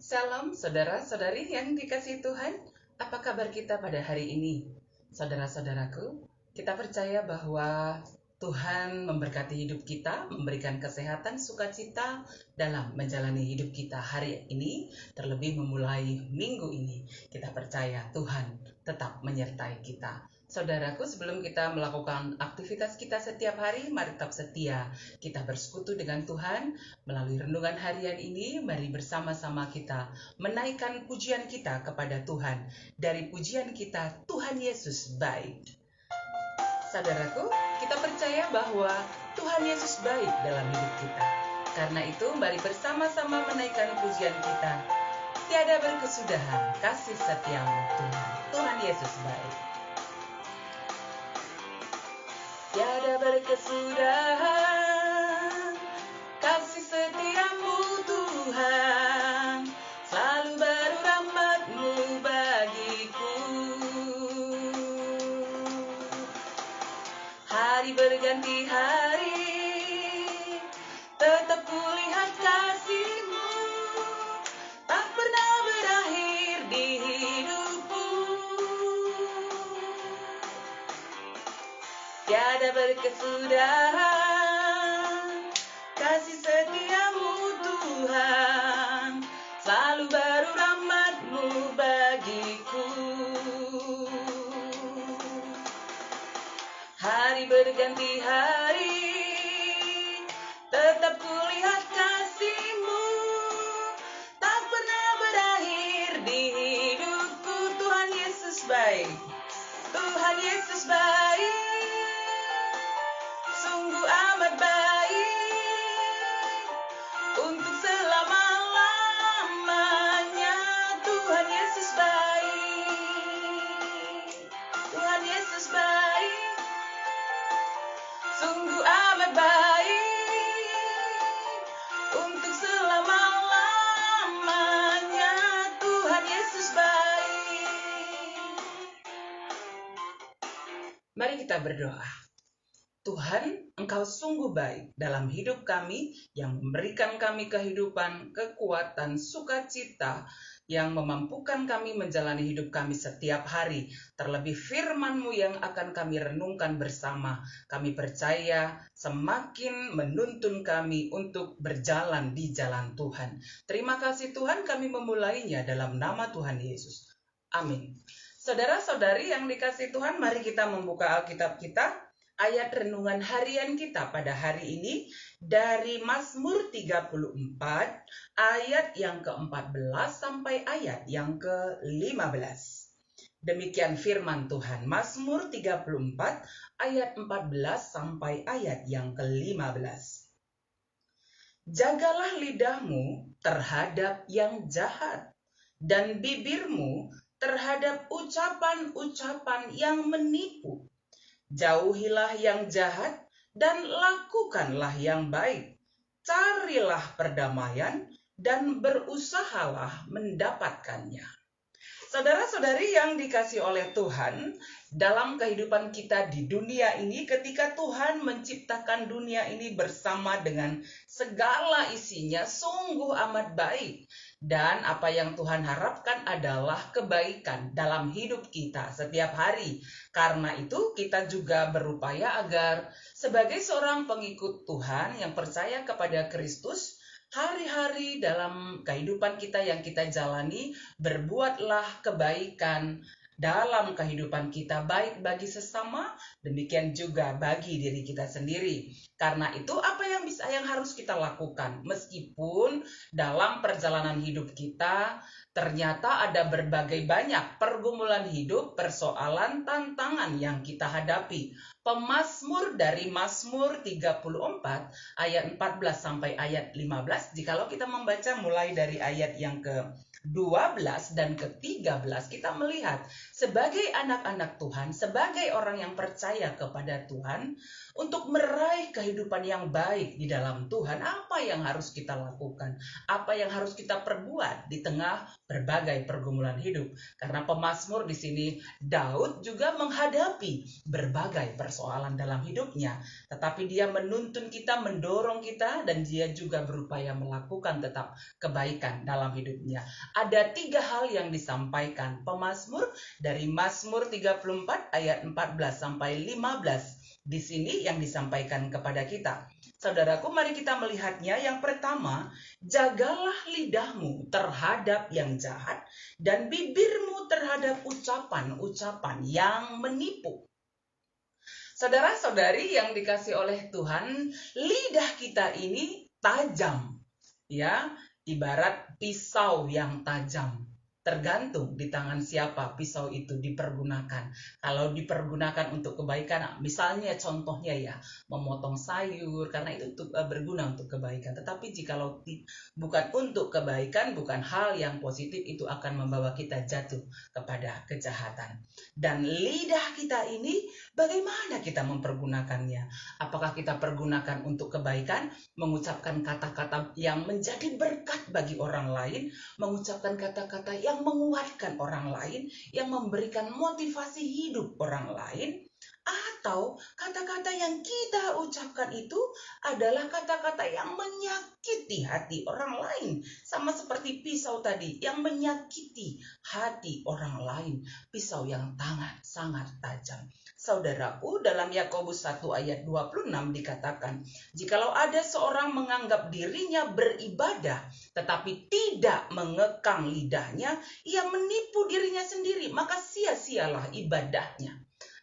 Salam saudara-saudari yang dikasihi Tuhan. Apa kabar kita pada hari ini? Saudara-saudaraku, kita percaya bahwa Tuhan memberkati hidup kita, memberikan kesehatan, sukacita dalam menjalani hidup kita hari ini, terlebih memulai minggu ini. Kita percaya Tuhan tetap menyertai kita. Saudaraku, sebelum kita melakukan aktivitas kita setiap hari, mari tetap setia. Kita bersekutu dengan Tuhan melalui renungan harian ini. Mari bersama-sama kita menaikkan pujian kita kepada Tuhan. Dari pujian kita, Tuhan Yesus baik. Saudaraku, kita percaya bahwa Tuhan Yesus baik dalam hidup kita. Karena itu, mari bersama-sama menaikkan pujian kita. Tiada berkesudahan kasih setiamu Tuhan. Tuhan Yesus baik. Tiada berkesudahan kasih setiamu Tuhan, selalu baru rahmat-Mu bagiku. Hari berganti hari, tetap kulihat kasih-Mu, tak pernah berakhir di hidupku. Tiada berkesudahan kasih setiamu Tuhan, selalu baru rahmat-Mu bagiku. Hari berganti hari, tetap kulihat kasih-Mu, tak pernah berakhir di hidupku. Tuhan Yesus baik, Tuhan Yesus baik, sungguh amat baik, untuk selama-lamanya. Tuhan Yesus baik, Tuhan Yesus baik, sungguh amat baik, untuk selama-lamanya. Tuhan Yesus baik. Mari kita berdoa. Tuhan, Engkau sungguh baik dalam hidup kami, yang memberikan kami kehidupan, kekuatan, sukacita, yang memampukan kami menjalani hidup kami setiap hari. Terlebih firman-Mu yang akan kami renungkan bersama. Kami percaya semakin menuntun kami untuk berjalan di jalan Tuhan. Terima kasih Tuhan, kami memulainya dalam nama Tuhan Yesus. Amin. Saudara-saudari yang dikasihi Tuhan, mari kita membuka Alkitab kita. Ayat renungan harian kita pada hari ini dari Mazmur 34 ayat yang ke-14 sampai ayat yang ke-15. Demikian firman Tuhan, Mazmur 34 ayat 14 sampai ayat yang ke-15. Jagalah lidahmu terhadap yang jahat, dan bibirmu terhadap ucapan-ucapan yang menipu. Jauhilah yang jahat dan lakukanlah yang baik. Carilah perdamaian dan berusahalah mendapatkannya. Saudara-saudari yang dikasihi oleh Tuhan, dalam kehidupan kita di dunia ini, ketika Tuhan menciptakan dunia ini bersama dengan segala isinya, sungguh amat baik. Dan apa yang Tuhan harapkan adalah kebaikan dalam hidup kita setiap hari. Karena itu kita juga berupaya agar sebagai seorang pengikut Tuhan yang percaya kepada Kristus, hari-hari dalam kehidupan kita yang kita jalani, berbuatlah kebaikan dalam kehidupan kita, baik bagi sesama, demikian juga bagi diri kita sendiri. Karena itu apa yang harus kita lakukan, meskipun dalam perjalanan hidup kita ternyata ada berbagai banyak pergumulan hidup, persoalan, tantangan yang kita hadapi. Pemazmur dari Mazmur 34 ayat 14 sampai ayat 15, jikalau kita membaca mulai dari ayat yang ke 12 dan ke-13 kita melihat sebagai anak-anak Tuhan, sebagai orang yang percaya kepada Tuhan, untuk meraih kehidupan yang baik di dalam Tuhan, apa yang harus kita lakukan? Apa yang harus kita perbuat di tengah berbagai pergumulan hidup? Karena pemazmur di sini, Daud juga menghadapi berbagai persoalan dalam hidupnya, tetapi dia menuntun kita, mendorong kita, dan dia juga berupaya melakukan tetap kebaikan dalam hidupnya. Ada 3 hal yang disampaikan pemazmur dari Mazmur 34 ayat 14 sampai 15. Di sini yang disampaikan kepada kita. Saudaraku, mari kita melihatnya. Yang pertama, jagalah lidahmu terhadap yang jahat dan bibirmu terhadap ucapan-ucapan yang menipu. Saudara-saudari yang dikasih oleh Tuhan, lidah kita ini tajam, ya, ibarat pisau yang tajam. Tergantung di tangan siapa pisau itu dipergunakan. Kalau dipergunakan untuk kebaikan, misalnya contohnya ya, memotong sayur, karena itu berguna untuk kebaikan. Tetapi jikalau bukan untuk kebaikan, bukan hal yang positif, itu akan membawa kita jatuh kepada kejahatan. Dan lidah kita ini, bagaimana kita mempergunakannya? Apakah kita pergunakan untuk kebaikan, mengucapkan kata-kata yang menjadi berkat bagi orang lain, mengucapkan kata-kata yang menguatkan orang lain, yang memberikan motivasi hidup orang lain, atau kata-kata yang kita ucapkan itu adalah kata-kata yang menyakiti hati orang lain, sama seperti pisau tadi yang menyakiti hati orang lain, pisau yang sangat tajam. Saudaraku, dalam Yakobus 1 ayat 26 dikatakan, jikalau ada seorang menganggap dirinya beribadah tetapi tidak mengekang lidahnya, ia menipu dirinya sendiri, maka sia-sialah ibadahnya.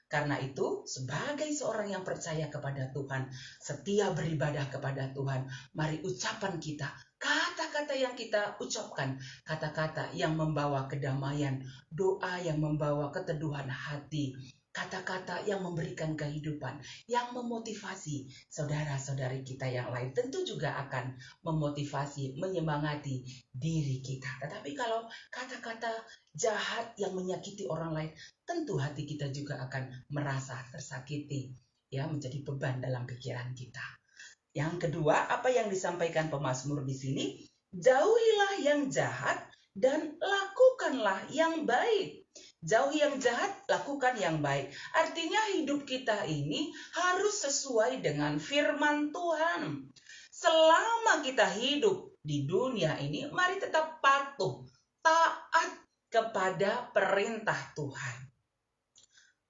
Karena itu, sebagai seorang yang percaya kepada Tuhan, setia beribadah kepada Tuhan, mari ucapan kita, kata-kata yang kita ucapkan, kata-kata yang membawa kedamaian, doa yang membawa keteduhan hati, kata-kata yang memberikan kehidupan, yang memotivasi saudara-saudari kita yang lain, tentu juga akan memotivasi, menyemangati diri kita. Tetapi kalau kata-kata jahat yang menyakiti orang lain, tentu hati kita juga akan merasa tersakiti, ya, menjadi beban dalam pikiran kita. Yang kedua, apa yang disampaikan pemazmur di sini? Jauhilah yang jahat dan lakukanlah yang baik. Jauhi yang jahat, lakukan yang baik. Artinya hidup kita ini harus sesuai dengan firman Tuhan. Selama kita hidup di dunia ini, mari tetap patuh, taat kepada perintah Tuhan.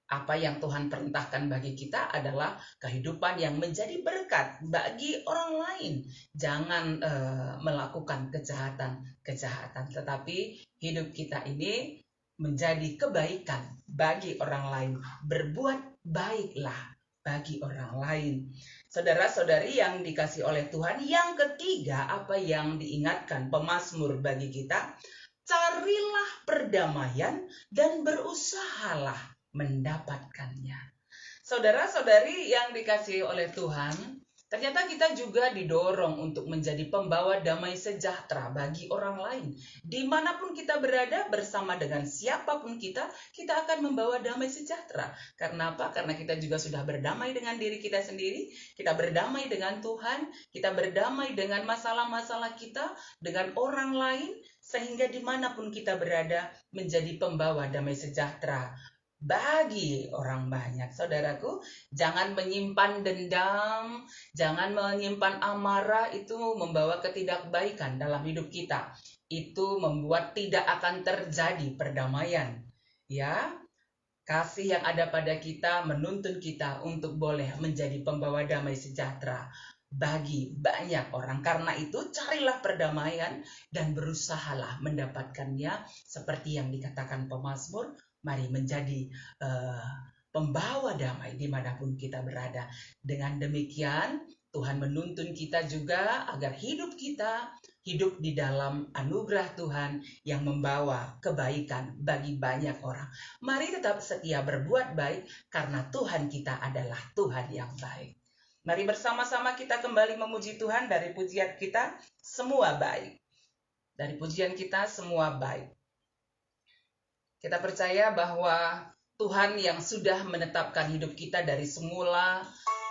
Apa yang Tuhan perintahkan bagi kita adalah kehidupan yang menjadi berkat bagi orang lain. Jangan melakukan kejahatan, tetapi hidup kita ini menjadi kebaikan bagi orang lain. Berbuat baiklah bagi orang lain. Saudara-saudari yang dikasih oleh Tuhan, yang ketiga, apa yang diingatkan pemazmur bagi kita? Carilah perdamaian dan berusahalah mendapatkannya. Saudara-saudari yang dikasihi oleh Tuhan, ternyata kita juga didorong untuk menjadi pembawa damai sejahtera bagi orang lain. Dimanapun kita berada, bersama dengan siapapun kita akan membawa damai sejahtera. Karena apa? Karena kita juga sudah berdamai dengan diri kita sendiri, kita berdamai dengan Tuhan, kita berdamai dengan masalah-masalah kita, dengan orang lain, sehingga dimanapun kita berada menjadi pembawa damai sejahtera bagi orang banyak. Saudaraku, jangan menyimpan dendam, jangan menyimpan amarah, itu membawa ketidakbaikan dalam hidup kita. Itu membuat tidak akan terjadi perdamaian. Ya, kasih yang ada pada kita menuntun kita untuk boleh menjadi pembawa damai sejahtera bagi banyak orang. Karena itu carilah perdamaian dan berusahalah mendapatkannya, seperti yang dikatakan pemazmur. Mari menjadi pembawa damai dimanapun kita berada. Dengan demikian, Tuhan menuntun kita juga agar hidup kita hidup di dalam anugerah Tuhan yang membawa kebaikan bagi banyak orang. Mari tetap setia berbuat baik, karena Tuhan kita adalah Tuhan yang baik. Mari bersama-sama kita kembali memuji Tuhan dari pujian kita, semua baik. Dari pujian kita semua baik. Kita percaya bahwa Tuhan yang sudah menetapkan hidup kita dari semula,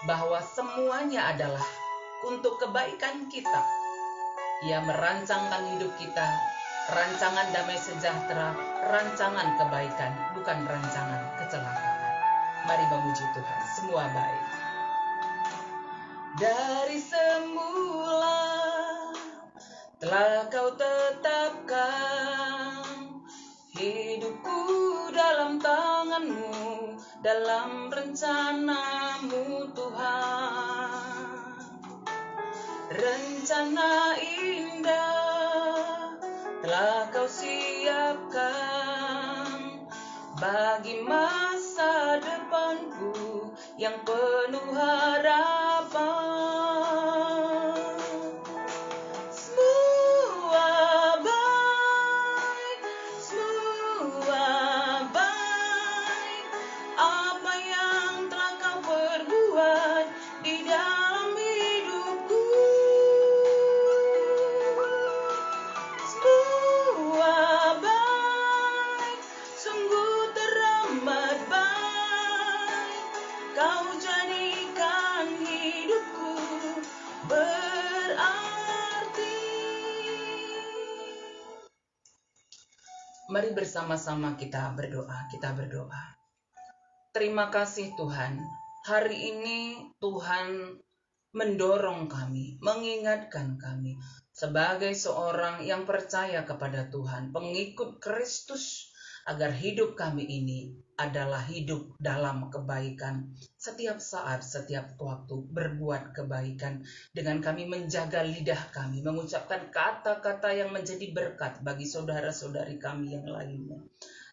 bahwa semuanya adalah untuk kebaikan kita. Ia merancangkan hidup kita, rancangan damai sejahtera, rancangan kebaikan, bukan rancangan kecelakaan. Mari memuji Tuhan, semua baik. Dari semula telah Kau tetapkan hidupku dalam tangan-Mu, dalam rencana-Mu Tuhan. Rencana indah telah Kau siapkan bagi masa depanku yang penuh harapan. Apa yang telah Kau perbuat di dalam hidupku. Semua baik, sungguh teramat baik. Kau jadikan hidupku berarti. Mari bersama-sama kita berdoa. Terima kasih Tuhan, hari ini Tuhan mendorong kami, mengingatkan kami sebagai seorang yang percaya kepada Tuhan, pengikut Kristus, agar hidup kami ini adalah hidup dalam kebaikan. Setiap saat, setiap waktu berbuat kebaikan dengan kami menjaga lidah kami, mengucapkan kata-kata yang menjadi berkat bagi saudara-saudari kami yang lainnya.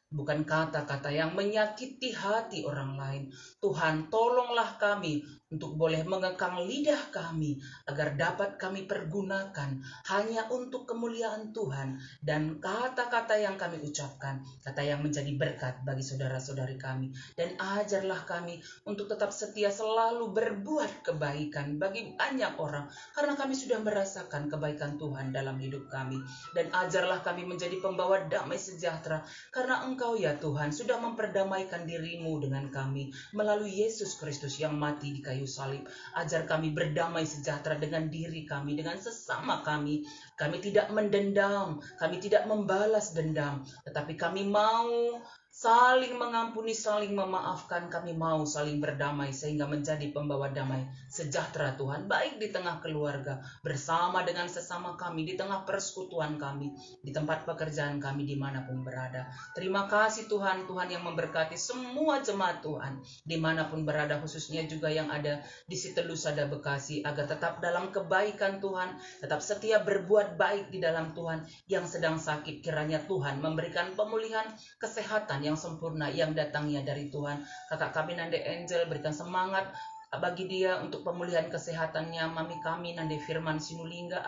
Bukan kata-kata yang menyakiti hati orang lain. Tuhan, tolonglah kami untuk boleh mengekang lidah kami agar dapat kami pergunakan hanya untuk kemuliaan Tuhan, dan kata-kata yang kami ucapkan, kata yang menjadi berkat bagi saudara-saudari kami. Dan ajarlah kami untuk tetap setia selalu berbuat kebaikan bagi banyak orang, karena kami sudah merasakan kebaikan Tuhan dalam hidup kami. Dan ajarlah kami menjadi pembawa damai sejahtera, karena Engkau ya Tuhan sudah memperdamaikan dirimu dengan kami melalui Yesus Kristus yang mati di kayu salib. Ajar kami berdamai sejahtera dengan diri kami, dengan sesama kami. Kami tidak mendendam, kami tidak membalas dendam, tetapi kami mau saling mengampuni, saling memaafkan. Kami mau saling berdamai sehingga menjadi pembawa damai sejahtera Tuhan, baik di tengah keluarga, bersama dengan sesama kami, di tengah persekutuan kami, di tempat pekerjaan kami, dimanapun berada. Terima kasih Tuhan, Tuhan yang memberkati semua jemaat Tuhan dimanapun berada, khususnya juga yang ada di Sitelusada Bekasi, agar tetap dalam kebaikan Tuhan, tetap setia berbuat baik di dalam Tuhan. Yang sedang sakit, kiranya Tuhan memberikan pemulihan kesehatan yang sempurna yang datangnya dari Tuhan. Kakak kami Nande Angel, berikan semangat bagi dia untuk pemulihan kesehatannya. Mami kami Nande Firman Sinulingga,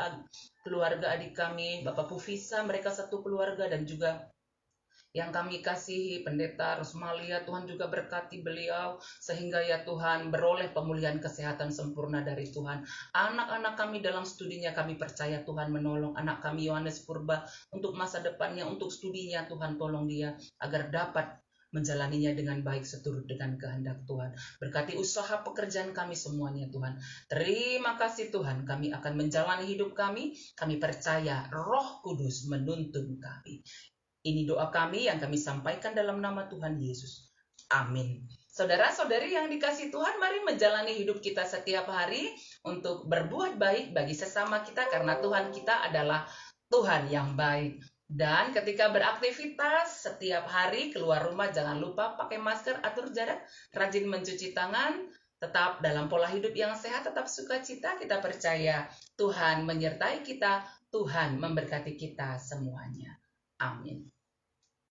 keluarga adik kami Bapak Pufisa, mereka satu keluarga, dan juga yang kami kasihi Pendeta Rosmalia, Tuhan juga berkati beliau sehingga ya Tuhan beroleh pemulihan kesehatan sempurna dari Tuhan. Anak-anak kami dalam studinya, kami percaya Tuhan menolong anak kami Yohanes Purba untuk masa depannya, untuk studinya. Tuhan tolong dia agar dapat menjalaninya dengan baik seturut dengan kehendak Tuhan. Berkati usaha pekerjaan kami semuanya Tuhan. Terima kasih Tuhan, kami akan menjalani hidup kami. Kami percaya Roh Kudus menuntun kami. Ini doa kami yang kami sampaikan dalam nama Tuhan Yesus. Amin. Saudara-saudari yang dikasihi Tuhan, mari menjalani hidup kita setiap hari untuk berbuat baik bagi sesama kita, karena Tuhan kita adalah Tuhan yang baik. Dan ketika beraktivitas setiap hari keluar rumah, jangan lupa pakai masker, atur jarak, rajin mencuci tangan, tetap dalam pola hidup yang sehat, tetap sukacita. Kita percaya Tuhan menyertai kita, Tuhan memberkati kita semuanya. Amin.